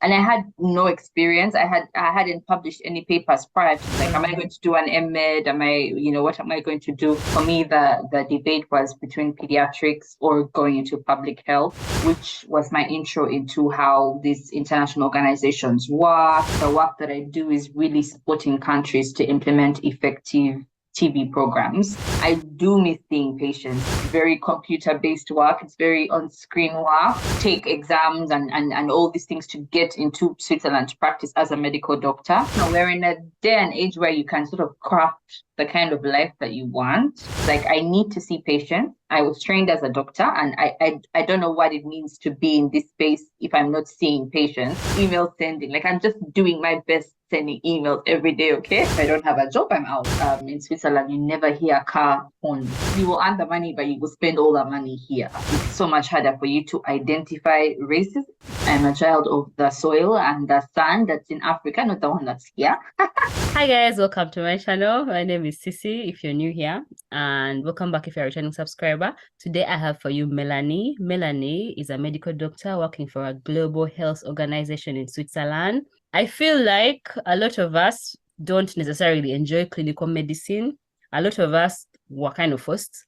and I had no experience. I hadn't published any papers prior to, like, am I going to do an MEd? Am I, what am I going to do? For me, the debate was between pediatrics or going into public health, which was my intro into how these international organizations work. The work that I do is really supporting countries to implement effective TB programs. I do miss seeing patients. It's very computer-based work. It's very on-screen work. Take exams and all these things to get into Switzerland to practice as a medical doctor. Now, we're in a day and age where you can sort of craft the kind of life that you want. Like, I need to see patients. I was trained as a doctor, and I don't know what it means to be in this space if I'm not seeing patients. Email sending, like, I'm just doing my best sending emails every day, okay? If I don't have a job, I'm out. In Switzerland, you never hear a car horn. You will earn the money, but you will spend all the money here. It's so much harder for you to identify racism. I'm a child of the soil and the sun that's in Africa, not the one that's here. Hi guys, welcome to my channel. My name is Sissy if you're new here, and welcome back if you're a returning subscriber. Today I have for you Melanie. Melanie is a medical doctor working for a global health organization in Switzerland. I feel like a lot of us don't necessarily enjoy clinical medicine. A lot of us were kind of forced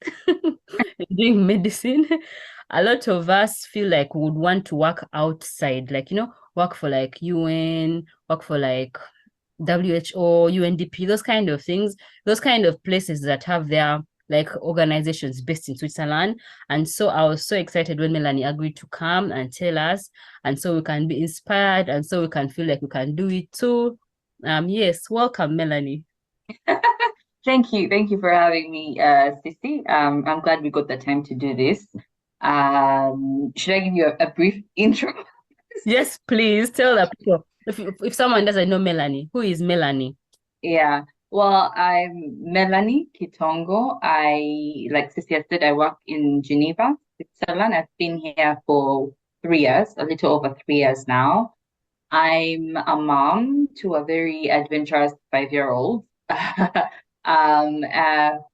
doing medicine. A lot of us feel like we would want to work outside, like, work for like UN, work for like WHO, UNDP, those kind of things, those kind of places that have their like organizations based in Switzerland. And so I was so excited when Melanie agreed to come and tell us, and so we can be inspired, and so we can feel like we can do it too. Yes, welcome, Melanie. Thank you. Thank you for having me, Sissy. I'm glad we got the time to do this. Should I give you a brief intro? Yes, please tell the people. If someone doesn't know Melanie, who is Melanie? Yeah. Well, I'm Melanie Kitongo. Like Sissy said, I work in Geneva, Switzerland. I've been here for 3 years, a little over 3 years now. I'm a mom to a very adventurous 5-year-old.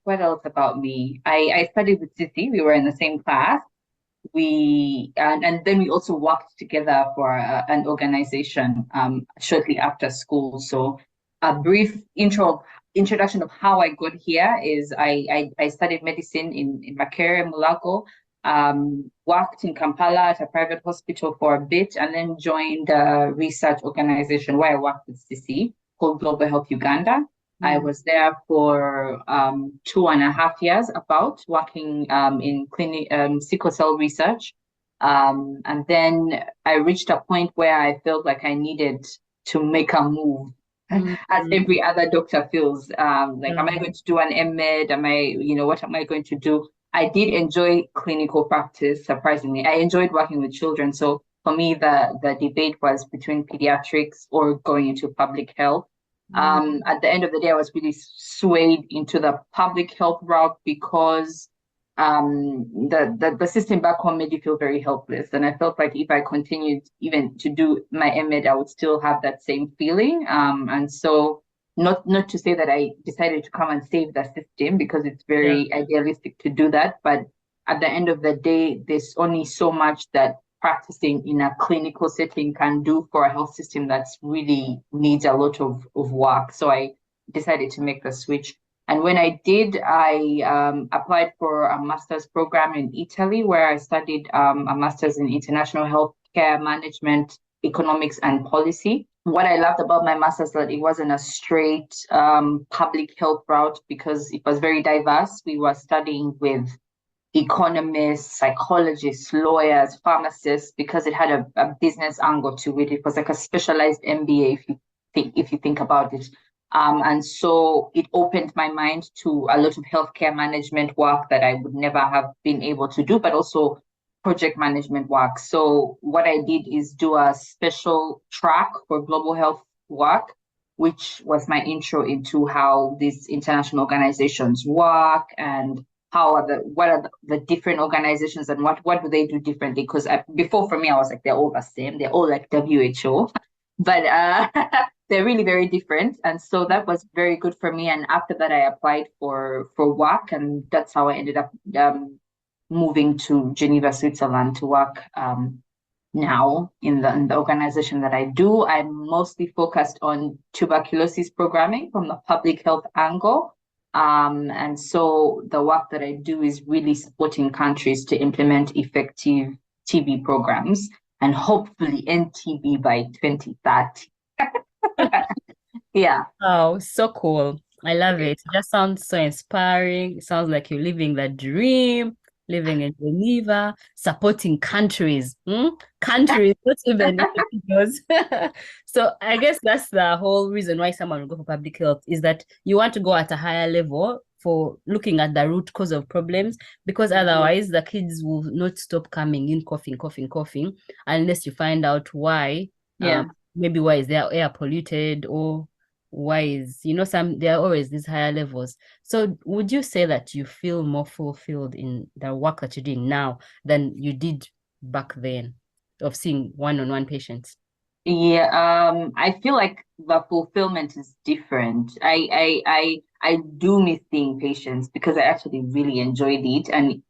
What else about me? I studied with Sissy. We were in the same class. And then we also worked together for an organization shortly after school. So a brief introduction of how I got here is I studied medicine in Makere, Mulago, worked in Kampala at a private hospital for a bit, and then joined a research organization where I worked with CC called Global Health Uganda. I was there for 2.5 years, about working in clinic sickle cell research. And then I reached a point where I felt like I needed to make a move, as every other doctor feels. Like, am I going to do an MEd? What am I going to do? I did enjoy clinical practice, surprisingly. I enjoyed working with children. So for me, the debate was between pediatrics or going into public health. At the end of the day, I was really swayed into the public health route because the system back home made you feel very helpless. And I felt like if I continued even to do my MEd, I would still have that same feeling. And so not to say that I decided to come and save the system, because it's very idealistic to do that. But at the end of the day, there's only so much that practicing in a clinical setting can do for a health system that's really needs a lot of work. So I decided to make the switch. And when I did, I applied for a master's program in Italy, where I studied a master's in international healthcare management, economics, and policy. What I loved about my master's that it wasn't a straight public health route, because it was very diverse. We were studying with economists, psychologists, lawyers, pharmacists, because it had a business angle to it. It was like a specialized MBA, if you think about it. And so it opened my mind to a lot of healthcare management work that I would never have been able to do, but also project management work. So what I did is do a special track for global health work, which was my intro into how these international organizations work and what are the different organizations and what do they do differently? Because before, for me, I was like, they're all the same. They're all like WHO, but they're really very different. And so that was very good for me. And after that, I applied for work, and that's how I ended up moving to Geneva, Switzerland to work now in the organization that I do. I'm mostly focused on tuberculosis programming from the public health angle. And so the work that I do is really supporting countries to implement effective TB programs and hopefully end TB by 2030. Yeah. Oh, so cool. I love it. It just sounds so inspiring. It sounds like you're living the dream, living in Geneva, supporting countries. Countries, not even individuals. So I guess that's the whole reason why someone will go for public health is that you want to go at a higher level for looking at the root cause of problems, because otherwise the kids will not stop coming in coughing, coughing, coughing, unless you find out why. Yeah. Maybe why is their air polluted, or why is, there are always these higher levels. So would you say that you feel more fulfilled in the work that you're doing now than you did back then of seeing one-on-one patients? Yeah, I feel like the fulfillment is different. I do miss seeing patients because I actually really enjoyed it, and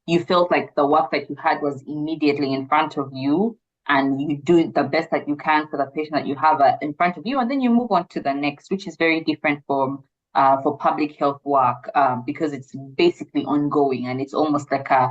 you felt like the work that you had was immediately in front of you, and you do the best that you can for the patient that you have in front of you, and then you move on to the next, which is very different from for public health work, because it's basically ongoing and it's almost like a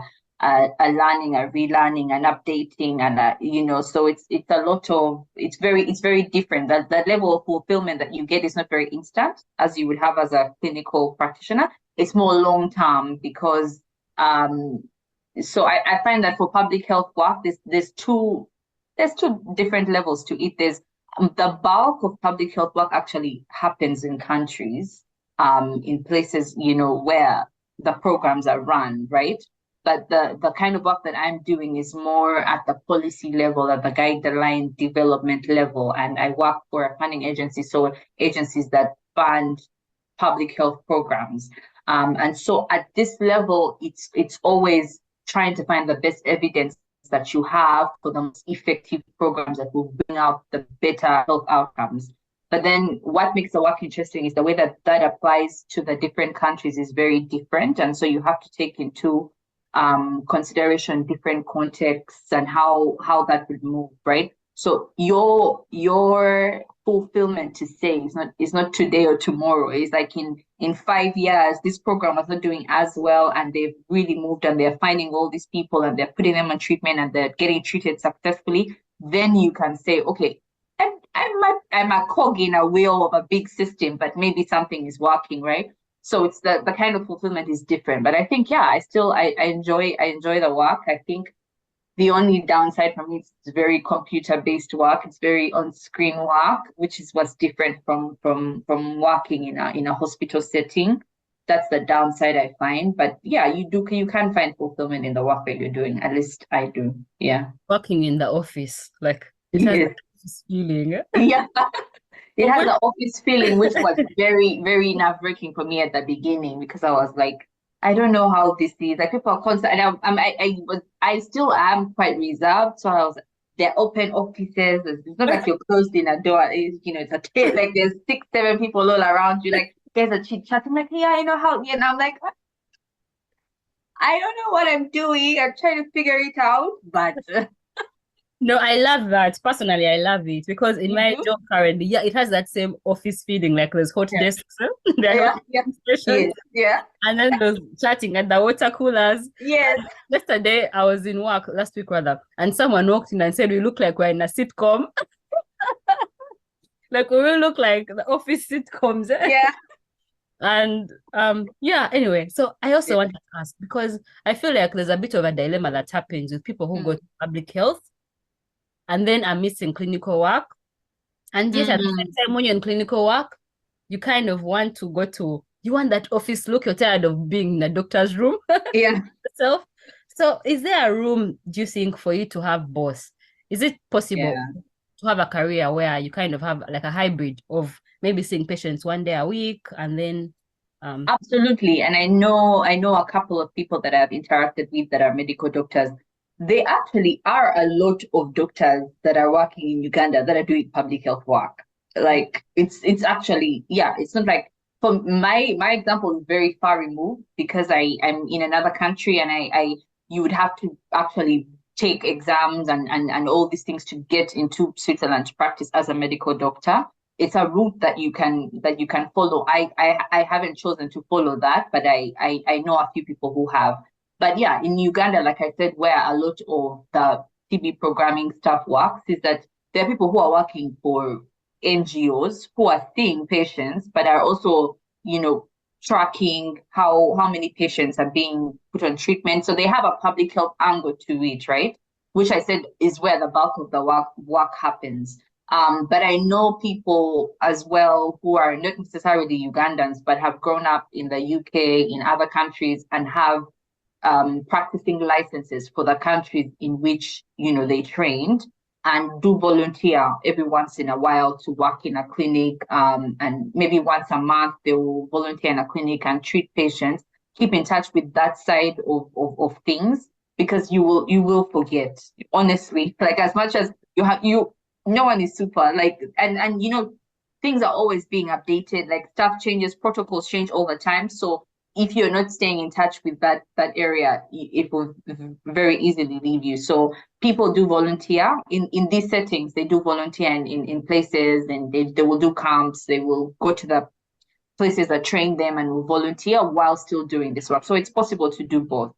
learning, a relearning, and updating, and so it's a lot of it's very different. That level of fulfillment that you get is not very instant as you would have as a clinical practitioner. It's more long term because so I find that for public health work, there's two different levels to it. There's the bulk of public health work actually happens in countries, in places where the programs are run, right? But the kind of work that I'm doing is more at the policy level, at the guideline development level. And I work for a funding agency, so agencies that fund public health programs. And so at this level, it's always trying to find the best evidence that you have for the most effective programs that will bring out the better health outcomes. But then what makes the work interesting is the way that that applies to the different countries is very different. And so you have to take into consideration different contexts and how that would move, right? So your fulfillment to say is not today or tomorrow. It's like in 5 years, this program was not doing as well, and they've really moved, and they're finding all these people, and they're putting them on treatment, and they're getting treated successfully. Then you can say, okay, I'm a cog in a wheel of a big system, but maybe something is working, right? So it's the kind of fulfillment is different. But I think, yeah, I enjoy the work. I think the only downside for me is it's very computer-based work. It's very on-screen work, which is what's different from working in a hospital setting. That's the downside I find. But yeah, you can find fulfillment in the work that you're doing. At least I do. Yeah. Working in the office, like it has Yes. this feeling. Yeah. It But had the office feeling, which was very, very nerve-wracking for me at the beginning because I was like, I don't know how this is. Like people are constant, and I still am quite reserved. So I was, they're open offices. It's not like you're closed in a door. It's like there's 6, 7 people all around you. Like there's a chit chat. I'm like, yeah, I know how. And I'm like, I don't know what I'm doing. I'm trying to figure it out, but No, I love that. Personally, I love it because in you my do. job currently, yeah, it has that same office feeling. Like there's hot Yeah, desks, there are yeah, hot yeah, stations, yes, yeah, and then there's chatting at the water coolers. yes. And yesterday, I was in work last week rather, and someone walked in and said, "We look like we're in a sitcom. Like we will look like the office sitcoms." Yeah. And yeah, anyway, so I also wanted to ask because I feel like there's a bit of a dilemma that happens with people who go to public health and then are missing clinical work. And yet at the same time, when you're in clinical work, you kind of want to you want that office look, you're tired of being in a doctor's room Yeah. yourself. So is there a room, do you think, for you to have both? Is it possible Yeah. to have a career where you kind of have like a hybrid of maybe seeing patients one day a week and then Absolutely. And I know a couple of people that I've interacted with that are medical doctors. They actually are a lot of doctors that are working in Uganda that are doing public health work. Like it's actually, yeah, it's not like for my example is very far removed because I'm in another country and I you would have to actually take exams and all these things to get into Switzerland to practice as a medical doctor. It's a route that you can follow. I haven't chosen to follow that, but I know a few people who have. But yeah, in Uganda, like I said, where a lot of the TB programming stuff works is that there are people who are working for NGOs who are seeing patients, but are also, tracking how many patients are being put on treatment. So they have a public health angle to it, right? Which I said is where the bulk of the work happens. But I know people as well who are not necessarily Ugandans, but have grown up in the UK, in other countries, and have practicing licenses for the countries in which they trained, and do volunteer every once in a while to work in a clinic, and maybe once a month they will volunteer in a clinic and treat patients. Keep in touch with that side of things, because you will forget, honestly. Like, as much as no one is super, like, and things are always being updated, like stuff changes, protocols change all the time. So if you're not staying in touch with that area, it will very easily leave you. So people do volunteer in these settings. They do volunteer in places, and they will do camps. They will go to the places that train them and will volunteer while still doing this work. So it's possible to do both.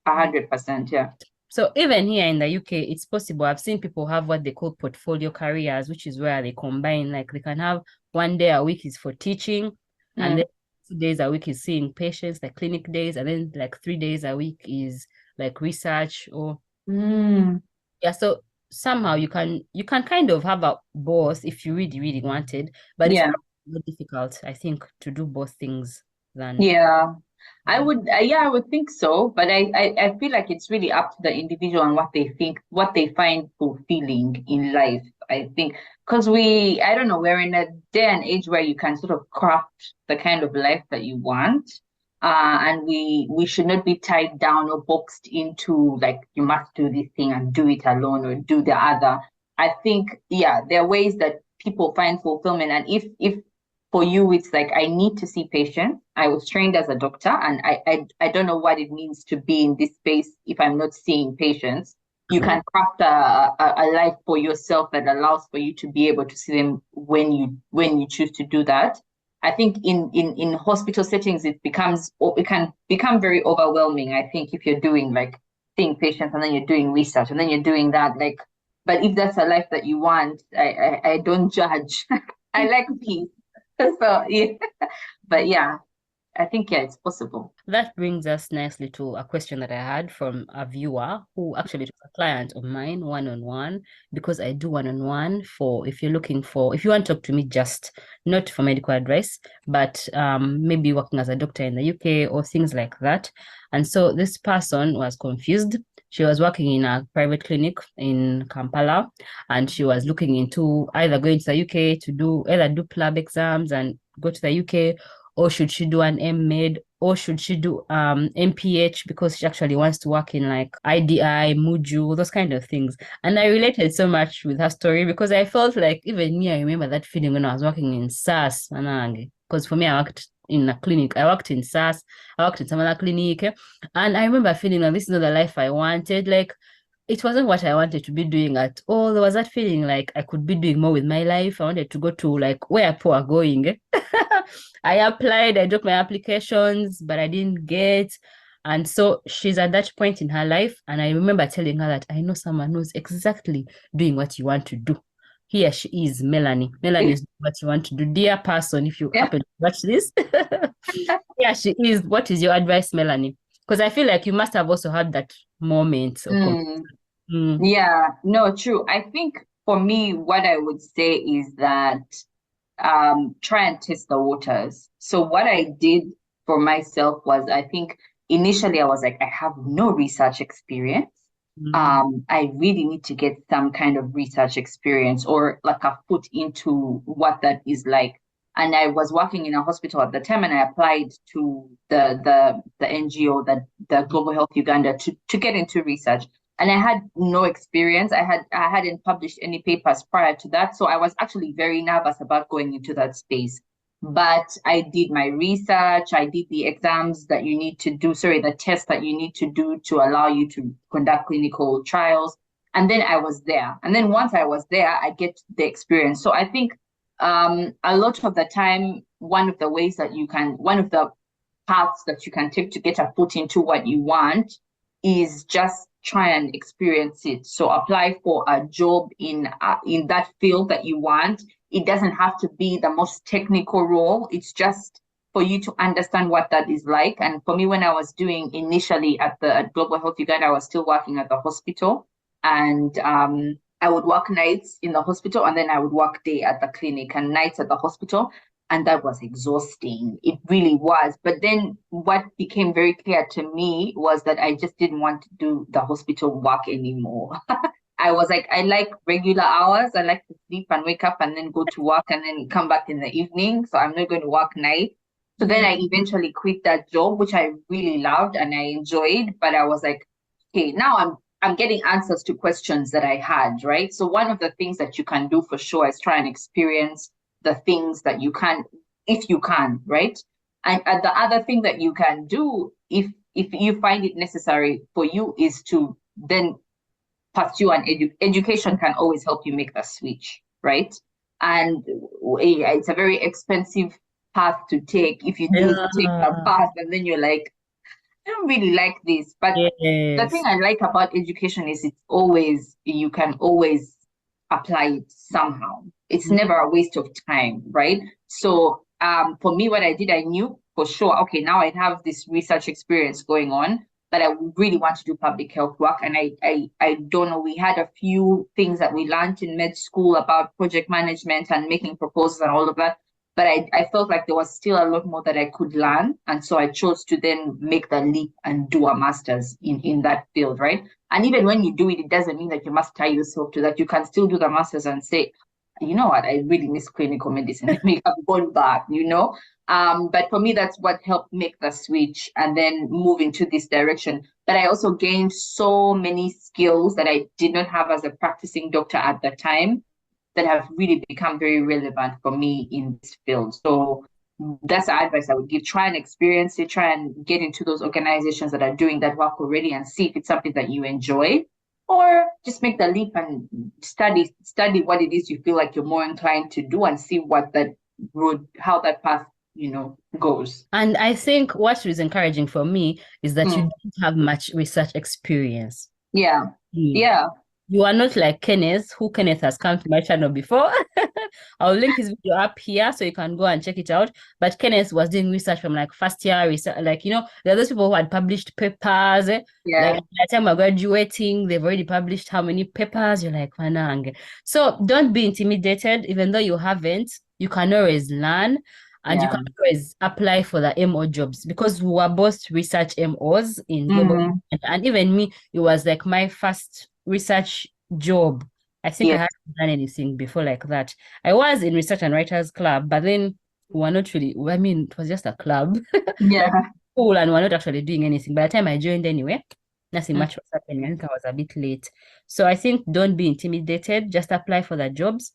100%, yeah. So even here in the UK, it's possible. I've seen people have what they call portfolio careers, which is where they combine, like they can have 1 day a week is for teaching, and then 2 days a week is seeing patients, like clinic days, and then like 3 days a week is like research or yeah. So somehow you can kind of have a both if you really, really wanted, but it's Yeah. more difficult, I think, to do both things than Yeah. I would think so, but I feel like it's really up to the individual and what they think, what they find fulfilling in life. I think because I don't know, we're in a day and age where you can sort of craft the kind of life that you want, and we should not be tied down or boxed into, like, you must do this thing and do it alone or do the other. I think, yeah, there are ways that people find fulfillment, and if for you it's like, I need to see patients. I was trained as a doctor, and I don't know what it means to be in this space if I'm not seeing patients. You can craft a life for yourself that allows for you to be able to see them when you choose to do that. I think in hospital settings it can become very overwhelming. I think if you're doing, like, seeing patients and then you're doing research and then you're doing that, like, but if that's a life that you want, I don't judge. I like peace. So yeah, but yeah, I think, yeah, it's possible. That brings us nicely to a question that I had from a viewer who actually was a client of mine, one-on-one, because I do one-on-one for, if you want to talk to me, just not for medical advice, but maybe working as a doctor in the UK or things like that. And so this person was confused. She was working in a private clinic in Kampala, and she was looking into either going to the UK to do lab exams and go to the UK, or should she do an M-Med, or should she do MPH, because she actually wants to work in like IDI, Muju, those kind of things. And I related so much with her story, because I felt like, even me, I remember that feeling when I was working in SAS, because for me, I worked in a clinic. I worked in SAS, I worked in some other clinic, and I remember feeling like this is not the life I wanted. Like, it wasn't what I wanted to be doing at all. There was that feeling like I could be doing more with my life. I wanted to go to like where people are going. I applied, I dropped my applications, but I didn't get. And so she's at that point in her life. And I remember telling her that I know someone who's exactly doing what you want to do. Here she is, Melanie. Melanie is doing what you want to do. Dear person, if you happen to watch this, yeah, she is. What is your advice, Melanie? Because I feel like you must have also had that moment of Yeah, no, true. I think for me, what I would say is that try and test the waters. So what I did for myself was, I think initially I was like, I have no research experience. I really need to get some kind of research experience, or like a foot into what that is like. And I was working in a hospital at the time, and I applied to the NGO, that the Global Health Uganda, to get into research. And I had no experience. I hadn't published any papers prior to that, so I was actually very nervous about going into that space. but I did my research, I did the exams that you need to do, the tests that you need to do to allow you to conduct clinical trials. And then I was there. And then once I was there, I get the experience. So I think a lot of the time, one of the paths that you can take to get a foot into what you want is just try and experience it. So apply for a job in that field that you want. It doesn't have to be the most technical role. It's just for you to understand what that is like. And for me, when I was doing initially at Global Health Uganda, I was still working at the hospital, and I would work nights in the hospital, and then I would work day at the clinic and nights at the hospital. And that was exhausting. It really was. But then what became very clear to me was that I just didn't want to do the hospital work anymore. I was like, I like regular hours. I like to sleep and wake up and then go to work and then come back in the evening. So I'm not going to work night. So then I eventually quit that job, which I really loved and I enjoyed. But I was like, okay, now I'm getting answers to questions that I had, right? So one of the things that you can do for sure is try and experience the things that you can, if you can, right? And the other thing that you can do, if you find it necessary for you, is to then pursue an education can always help you make the switch, right? And it's a very expensive path to take if you do take a path and then you're like, I don't really like this. But the thing I like about education is you can always apply it somehow. It's never a waste of time, right? So for me, what I did, I knew for sure, okay, now I have this research experience going on, but I really want to do public health work. And I don't know, we had a few things that we learned in med school about project management and making proposals and all of that. But I felt like there was still a lot more that I could learn. And so I chose to then make the leap and do a master's in that field, right? And even when you do it, it doesn't mean that you must tie yourself to that. You can still do the master's and say, you know what, I really miss clinical medicine. Let me have gone back, But for me, that's what helped make the switch and then move into this direction. But I also gained so many skills that I did not have as a practicing doctor at the time that have really become very relevant for me in this field. So that's the advice I would give. Try and experience it, try and get into those organizations that are doing that work already and see if it's something that you enjoy, or just make the leap and study what it is you feel like you're more inclined to do and see what that road, how that path, goes. And I think what is encouraging for me is that you don't have much research experience. Yeah. Yeah. You are not like Kenneth, who Kenneth has come to my channel before. I'll link his video up here so you can go and check it out. But Kenneth was doing research from like first year research, there are those people who had published papers. Yeah. Like by the time we're graduating, they've already published how many papers? You're like, Manang. So don't be intimidated, even though you haven't, you can always learn. And you can always apply for the MO jobs, because we were both research MOs in global. And even me, it was like my first research job. I think I hadn't done anything before like that. I was in research and writers club, but then we were not really, it was just a club. Yeah. Cool, and we're not actually doing anything. By the time I joined anyway, nothing much was happening. I think I was a bit late. So I think don't be intimidated, just apply for the jobs.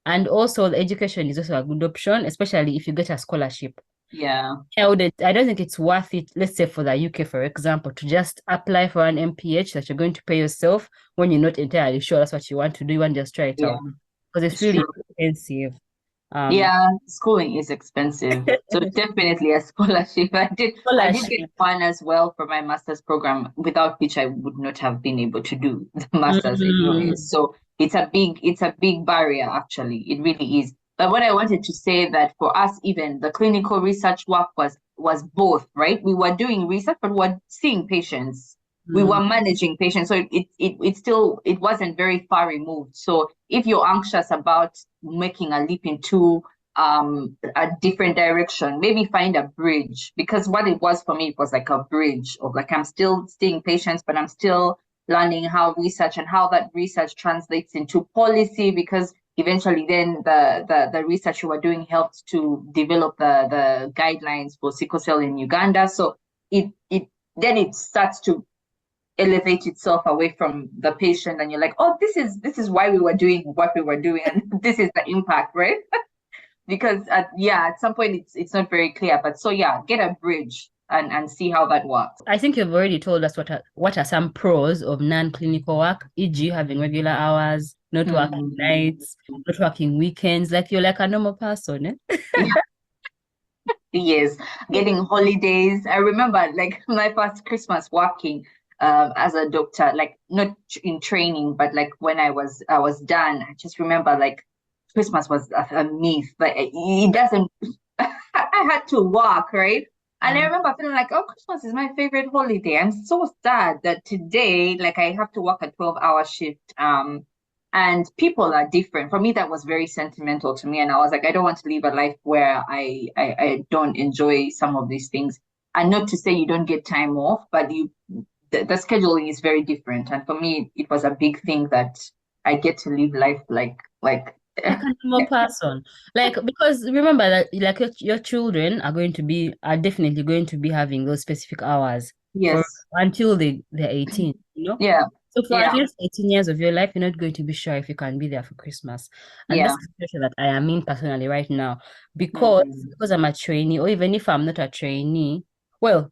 And also the education is also a good option, especially if you get a scholarship. Yeah. I don't think it's worth it, let's say for the UK, for example, to just apply for an MPH that you're going to pay yourself when you're not entirely sure that's what you want to do. You want to just try it out. Because it's really expensive. Schooling is expensive. So definitely a scholarship. I did get one as well for my master's program, without which I would not have been able to do the master's anyway. So it's a big barrier, actually. It really is. But what I wanted to say, that for us, even the clinical research work was both, right? We were doing research, but we were seeing patients. We were managing patients. So it wasn't very far removed. So if you're anxious about making a leap into a different direction, maybe find a bridge, because what it was for me, it was like a bridge of like, I'm still seeing patients, but I'm still learning how research and how that research translates into policy, because eventually then the research you were doing helped to develop the guidelines for sickle cell in Uganda. So it starts to elevate itself away from the patient, and you're like, oh, this is why we were doing what we were doing, and this is the impact, right? because at some point it's not very clear. But so yeah, get a bridge and see how that works. I think you've already told us what are some pros of non-clinical work, e.g., having regular hours, not working nights, not working weekends. Like you're like a normal person, eh? Yeah. Yes, getting holidays. I remember like my first Christmas working as a doctor, like not in training, but like when I was done. I just remember like Christmas was a myth. Like it doesn't. I had to work, right? And I remember feeling like, oh, Christmas is my favorite holiday. I'm so sad that today, like, I have to work a 12-hour shift. And people are different. For me, that was very sentimental to me. And I was like, I don't want to live a life where I don't enjoy some of these things. And not to say you don't get time off, but the scheduling is very different. And for me, it was a big thing that I get to live life like Like a normal person. Like, because remember that like your children are definitely going to be having those specific hours for yes, until they're 18, you know? yeah, So for at yeah, least 18 years of your life, you're not going to be sure if you can be there for Christmas. And that's yeah. the situation that I am in personally right now. Because Mm, because I'm a trainee, or even if I'm not a trainee, well,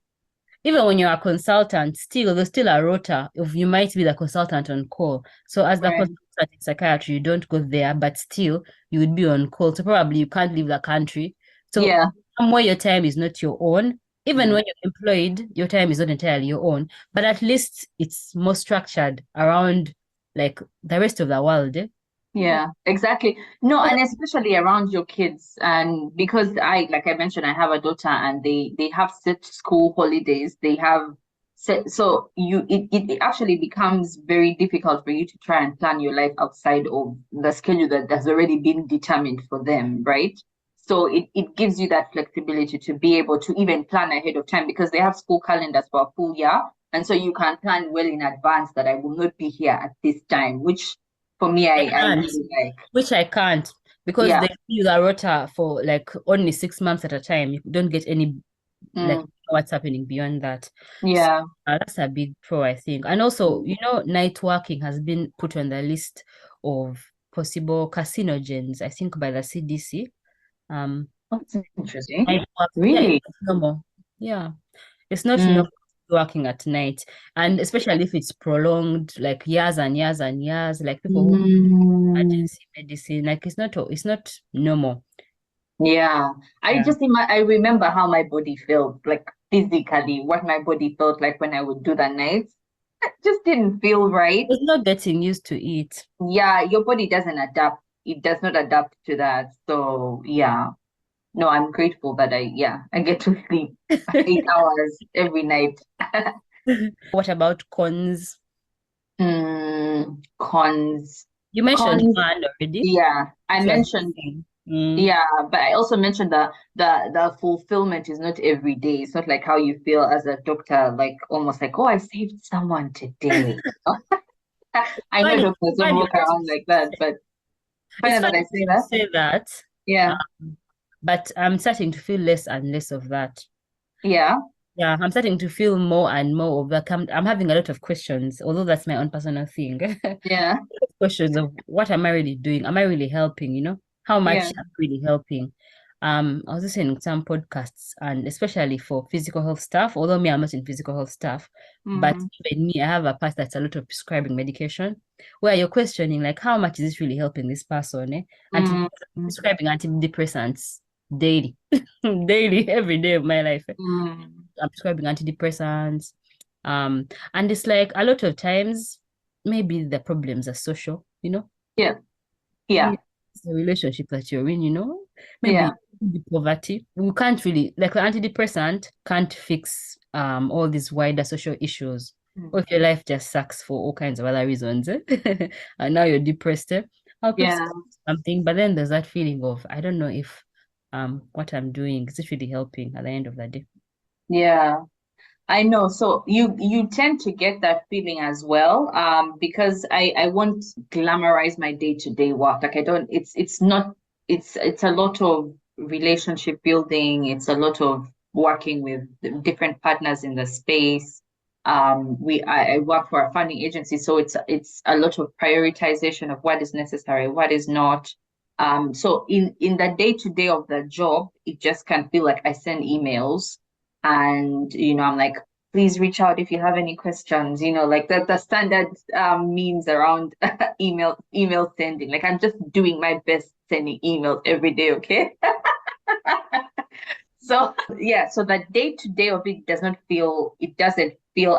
even when you're a consultant, still there's still a rota of you might be the consultant on call. So as the right. consultant in psychiatry, you don't go there, but still you would be on call. So probably you can't leave the country. So Yeah. somewhere your time is not your own. Even Mm. when you're employed, your time is not entirely your own. But at least it's more structured around like the rest of the world. Eh? Yeah, exactly. No, and especially around your kids. And because like I mentioned, I have a daughter and they have set school holidays. They have set, so it actually becomes very difficult for you to try and plan your life outside of the schedule that has already been determined for them, right? So it gives you that flexibility to be able to even plan ahead of time because they have school calendars for a full year. And so you can plan well in advance that I will not be here at this time, which for me, I I can't, really like. which I can't because Yeah. they do the rota for like only 6 months at a time. You don't get any like Mm, what's happening beyond that. So yeah. that's a big pro, I think. And also, night working has been put on the list of possible carcinogens, I think, by the CDC. That's interesting. Night work, yeah, it's Really? not normal. Yeah, it's not Mm, normal working at night, and especially if it's prolonged, like years and years and years, like people who mm, emergency medicine, like it's not normal. yeah. Yeah. I remember how my body felt, like physically, what my body felt like when I would do the nights. It just didn't feel right. It's not getting used to it. Yeah, your body doesn't adapt. It does not adapt to that. So yeah. No, I'm grateful that I get to sleep 8 hours every night. What about cons? Cons. You mentioned Cons, one already. yeah. I Which was mentioned, missing. Mm. yeah, but I also mentioned the fulfillment is not every day. It's not like how you feel as a doctor, like almost like, oh, I saved someone today. I know Funny, doctors don't funny, walk around like that, but it's funny that funny I say you that. say that, Yeah, but I'm starting to feel less and less of that. yeah, Yeah, I'm starting to feel more and more of that. I'm having a lot of questions, although that's my own personal thing. yeah, Questions of what am I really doing? Am I really helping? How much yeah. am I really helping? I was listening to some podcasts, and especially for physical health stuff, although me, I'm not in physical health stuff, but Mm, even me, I have a part that's a lot of prescribing medication, where you're questioning like how much is this really helping this person? mm, Prescribing antidepressants daily, daily, every day of my life. mm. I'm prescribing antidepressants. And it's like a lot of times, maybe the problems are social. Yeah, Maybe yeah, it's the relationship that you're in. yeah. Maybe the poverty. We can't really, like the antidepressant can't fix all these wider social issues. Or if Mm. your life just sucks for all kinds of other reasons, and now you're depressed, I'll Yeah, prescribe something. But then there's that feeling of I don't know if what I'm doing is it really helping at the end of the day. yeah. I know. So you tend to get that feeling as well, because I won't glamorize my day-to-day work. Like I don't. It's not. It's a lot of relationship building. It's a lot of working with different partners in the space. I work for a funding agency, so it's a lot of prioritization of what is necessary, what is not. So in the day-to-day of the job, it just can feel like I send emails and I'm like, please reach out if you have any questions, like the standard memes around email sending. Like I'm just doing my best sending emails every day, okay? So yeah, so the day-to-day of it doesn't feel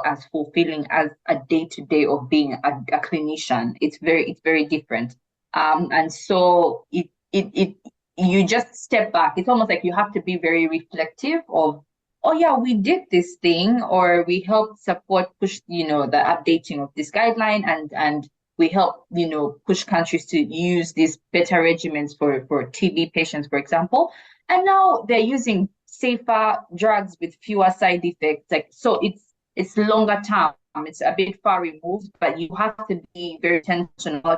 as fulfilling as a day-to-day of being a clinician. It's very different. And so it you just step back. It's almost like you have to be very reflective of, oh yeah, we did this thing, or we helped support push, the updating of this guideline, and we help, push countries to use these better regimens for TB patients, for example. And now they're using safer drugs with fewer side effects. Like, so it's longer term. It's a bit far removed, but you have to be very intentional.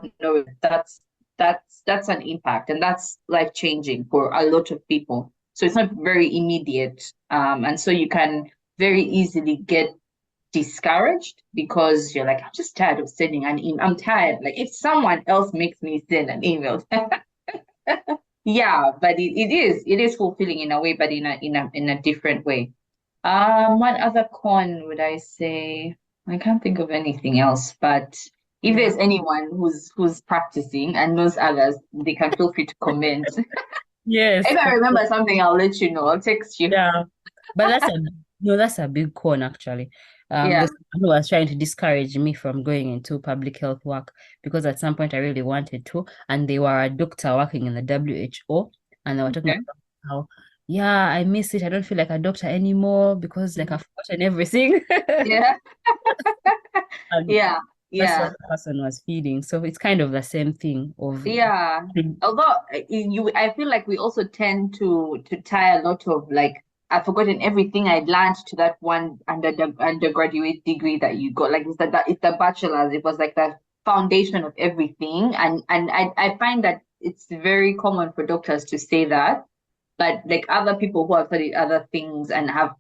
That's an impact, and that's life changing for a lot of people. So it's not very immediate, and so you can very easily get discouraged because you're like, I'm just tired of sending an email. I'm tired. Like if someone else makes me send an email, yeah, but it is fulfilling in a way, but in a different way. What other con would I say? I can't think of anything else, but if Yeah. there's anyone who's practicing and knows others, they can feel free to comment. Yes. If I remember something, I'll let you know. I'll text you. Yeah. But that's a big con actually. Yeah. There's someone who was trying to discourage me from going into public health work because at some point I really wanted to, and they were a doctor working in the WHO, and they were talking Okay. about how, yeah, I miss it. I don't feel like a doctor anymore because like I've forgotten everything. Yeah. And Yeah. that's Yeah. what the person was feeling. So it's kind of the same thing of Yeah. Although I feel like we also tend to tie a lot of like I've forgotten everything I learned to that one undergraduate degree that you got. Like it's the bachelor's. It was like the foundation of everything, and I find that it's very common for doctors to say that, but like other people who have studied other things and have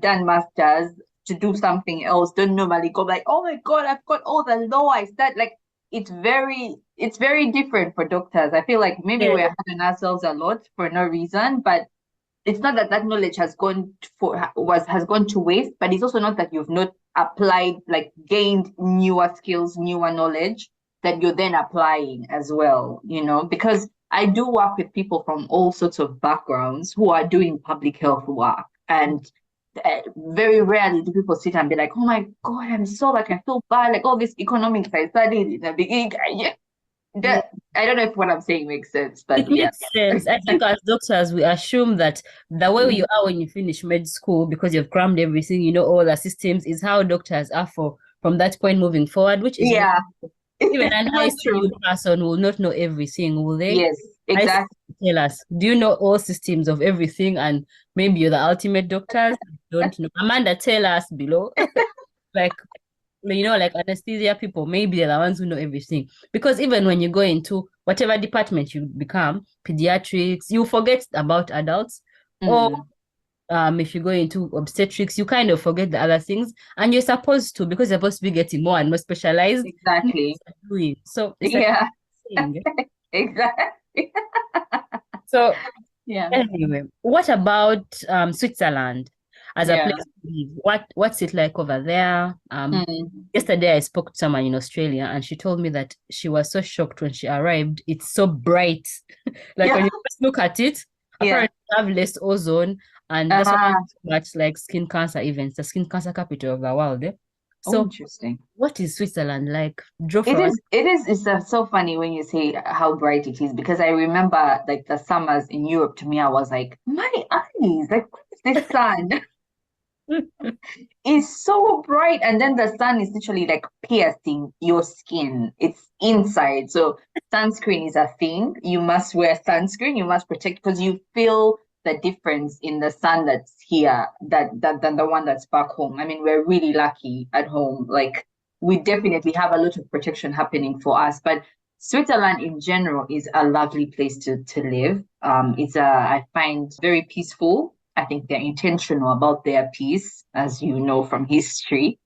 done masters to do something else don't normally go like, oh my God, I've got all the law I start like it's very different for doctors. I feel like maybe yeah, we're hard on ourselves a lot for no reason, but it's not that that knowledge has gone to waste, but it's also not that you've not applied, like gained newer skills, newer knowledge that you're then applying as well, because I do work with people from all sorts of backgrounds who are doing public health work. And very rarely do people sit and be like, oh my God, I'm so like, I feel bad, like all this economics I studied in the beginning. Yeah, yeah. I don't know if what I'm saying makes sense, It but yeah. makes sense. I think as doctors, we assume that the way you are when you finish med school, because you've crammed everything, you know, all the systems, is how doctors are from that point moving forward, which is not Yeah. even an Not true. ICU person will not know everything, will they? Yes, ICU exactly. tell us, do you know all systems of everything? And maybe you're the ultimate doctors. Don't know. Amanda, tell us below. Like like anesthesia people, maybe they're the ones who know everything. Because even when you go into whatever department you become, pediatrics, you forget about adults. Or Mm, if you go into obstetrics, you kind of forget the other things. And you're supposed to, because you're supposed to be getting more and more specialized in what exactly. you're doing. So it's like Yeah, thing. exactly. So Yeah. anyway, what about Switzerland as a Yeah. place to live? What's it like over there? Mm, Yesterday I spoke to someone in Australia and she told me that she was so shocked when she arrived. It's so bright. Like when yeah. you first look at it, Yeah. apparently they have less ozone, and that's why Uh, so much like skin cancer events, the skin cancer capital of the world. Eh? oh, So interesting. what is Switzerland like? Draw It for us. is, it is, it's so funny when you say how bright it is, because I remember like the summers in Europe, to me, I was like, my eyes, like, what is this sun? It's so bright, and then the sun is literally like piercing your skin. It's inside. So sunscreen is a thing. You must wear sunscreen. You must protect because you feel the difference in the sun that's here that than the one that's back home. I mean, we're really lucky at home. Like we definitely have a lot of protection happening for us. But Switzerland in general is a lovely place to live. I find very peaceful. I think they're intentional about their peace, as you know from history.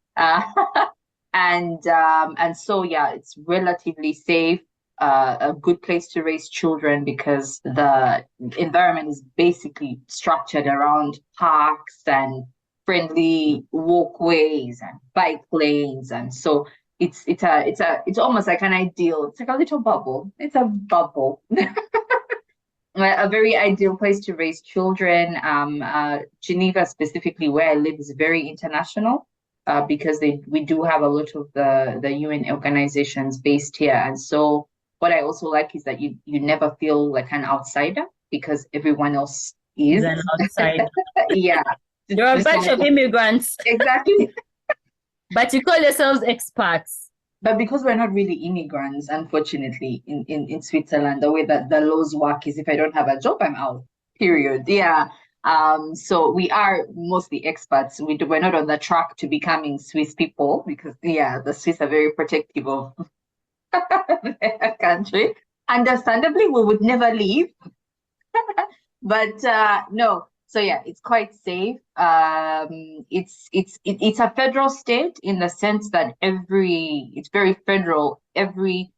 And so yeah, it's relatively safe. a good place to raise children because the environment is basically structured around parks and friendly walkways and bike lanes, and so it's almost like an ideal. It's like a little bubble. It's a bubble. A very ideal place to raise children. Geneva, specifically where I live, is very international because we do have a lot of the UN organizations based here. And so what I also like is that you never feel like an outsider because everyone else Is is. an outside. Yeah. You're a bunch of immigrants, Exactly. but you call yourselves expats. But because we're not really immigrants, unfortunately, in Switzerland, the way that the laws work is if I don't have a job, I'm out. Period. Yeah. So we are mostly expats. We're not on the track to becoming Swiss people because yeah, the Swiss are very protective of their country. Understandably, we would never leave. But no, so yeah, it's quite safe. It's a federal state in the sense that it's very federal. Every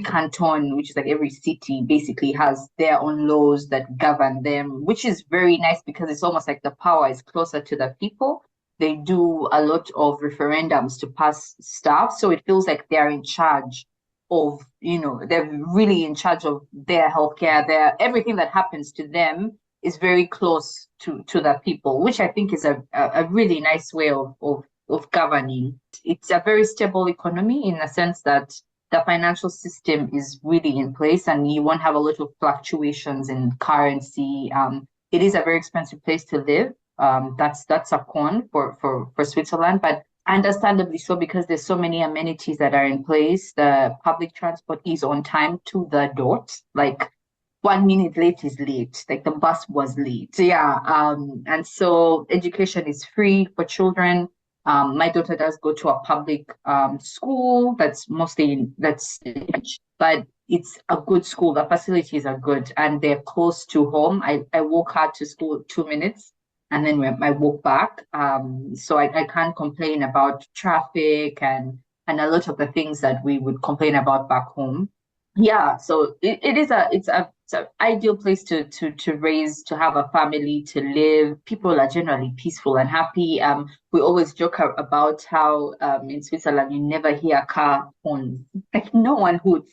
canton, which is like every city, basically has their own laws that govern them, which is very nice because it's almost like the power is closer to the people. They do a lot of referendums to pass stuff, so it feels like they're in charge of, they're really in charge of their healthcare. Everything that happens to them is very close to the people, which I think is a really nice way of governing. It's a very stable economy in the sense that the financial system is really in place and you won't have a lot of fluctuations in currency. It is a very expensive place to live. That's a con for Switzerland, but understandably so because there's so many amenities that are in place. The public transport is on time to the dot. Like 1 minute late is late. Like the bus was late. So yeah. And so education is free for children. My daughter does go to a public school that's but it's a good school. The facilities are good and they're close to home. I walk her to school 2 minutes and then I walk back. So I can't complain about traffic and a lot of the things that we would complain about back home. Yeah, so it's an ideal place to have a family, to live. People are generally peaceful and happy. We always joke about how in Switzerland you never hear car horns. Like no one hoots.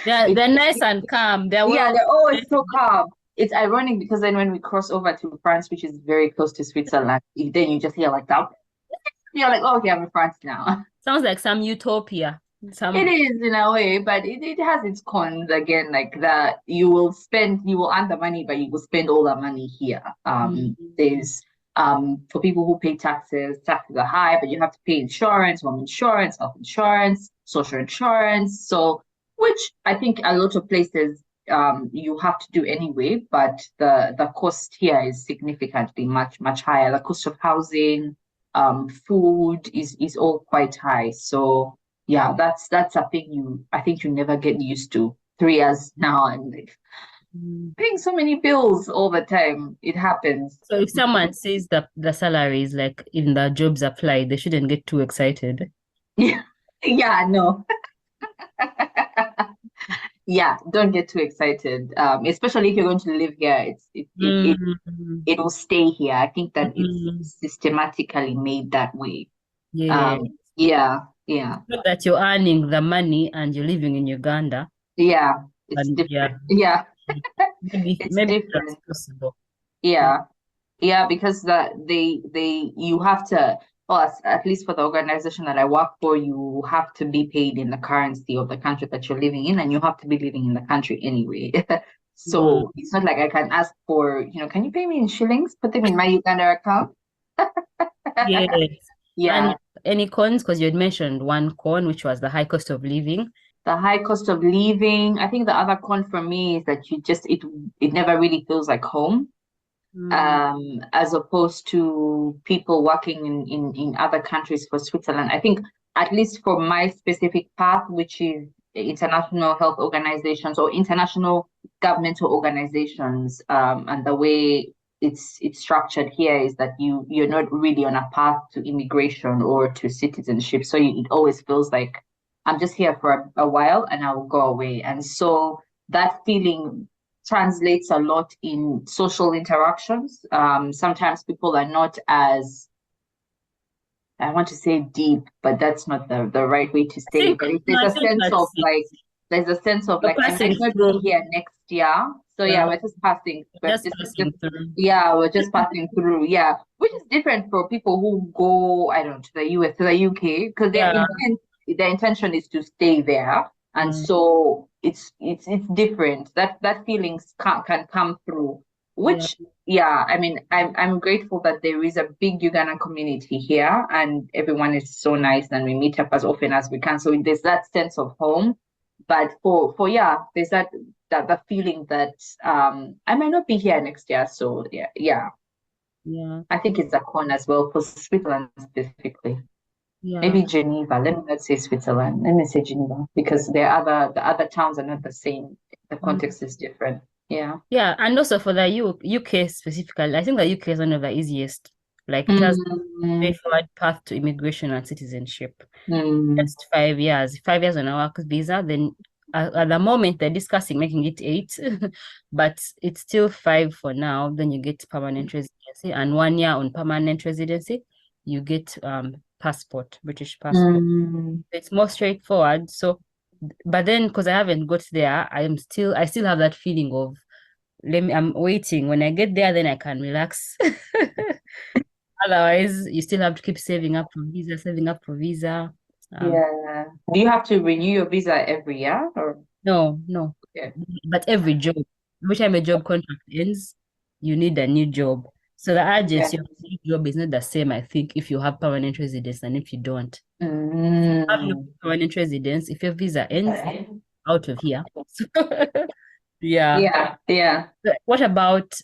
They're nice and calm. They're always so calm. It's ironic because then when we cross over to France, which is very close to Switzerland, then you just hear like that. You're like, oh, okay, I'm in France now. Sounds like some utopia. It is in a way, but it has its cons again, like that you will earn the money, but you will spend all the money here. There's for people who pay taxes are high, but you have to pay insurance, home insurance, health insurance, social insurance. So, which I think a lot of places you have to do anyway, but the cost here is significantly much higher. The cost of housing, food is all quite high. So yeah, that's a thing I think you never get used to. 3 years now, I'm like paying so many bills all the time. It happens. So if someone says that the salary is like in the jobs applied, they shouldn't get too excited. Yeah, yeah, no. Yeah, don't get too excited. Especially if you're going to live here, it will stay here. I think that it's systematically made that way. Yeah. Yeah. Not that you're earning the money and you're living in Uganda. Yeah, it's different. Yeah. Maybe different. That's possible. Yeah. Because you have to, well, at least for the organization that I work for, you have to be paid in the currency of the country that you're living in, and you have to be living in the country anyway. So it's not like I can ask for, can you pay me in shillings? Put them in my Uganda account. Yes. Yeah. And any cons? Because you had mentioned one con, which was the high cost of living. The high cost of living. I think the other con for me is that it never really feels like home. As opposed to people working in other countries for Switzerland. I think at least for my specific path, which is international health organizations or international governmental organizations, and the way it's structured here is that you're not really on a path to immigration or to citizenship. So it always feels like I'm just here for a while and I will go away. And so that feeling translates a lot in social interactions. Sometimes people are not as, I want to say deep, but that's not the right way to say it. But there's I a think sense of that's it. like, there's a sense of We're like, I passing might not be through. here next year. So yeah, Yeah, we're just passing. We're just passing through. yeah, we're just passing through. Yeah, which is different for people who go, I don't know, to the US, to the UK, because their Yeah, intent, their intention is to stay there, and yeah, so it's different. That feelings can come through. yeah, Which yeah, I mean, I'm grateful that there is a big Ugandan community here, and everyone is so nice, and we meet up as often as we can. So there's that sense of home. But for yeah, there's that the feeling that I might not be here next year. So yeah, yeah, I think it's a con as well for Switzerland specifically. yeah. Maybe Geneva. Let me not say Switzerland. Let me say Geneva because the other towns are not the same. The Mm. context is different. Yeah. Yeah, and also for the UK specifically, I think the UK is one of the easiest. Like it has Mm, straightforward path to immigration and citizenship. mm, Just 5 years, 5 years on a work visa. Then at the moment they're discussing making it 8, but it's still 5 for now. Then you get permanent residency, and 1 year on permanent residency, you get passport, British passport. mm, It's more straightforward. So, but then because I haven't got there, I still have that feeling of I'm waiting. When I get there, then I can relax. Otherwise, you still have to keep saving up for visa, saving up for visa. Um, yeah. Do you have to renew your visa every year or no, no. yeah? But every time a job contract ends, you need a new job. So the Okay. urgency of the new job is not the same, I think, if you have permanent residence and if you don't. Have your Mm. permanent residence, if your visa ends, out of here. Yeah. Yeah, yeah. But what about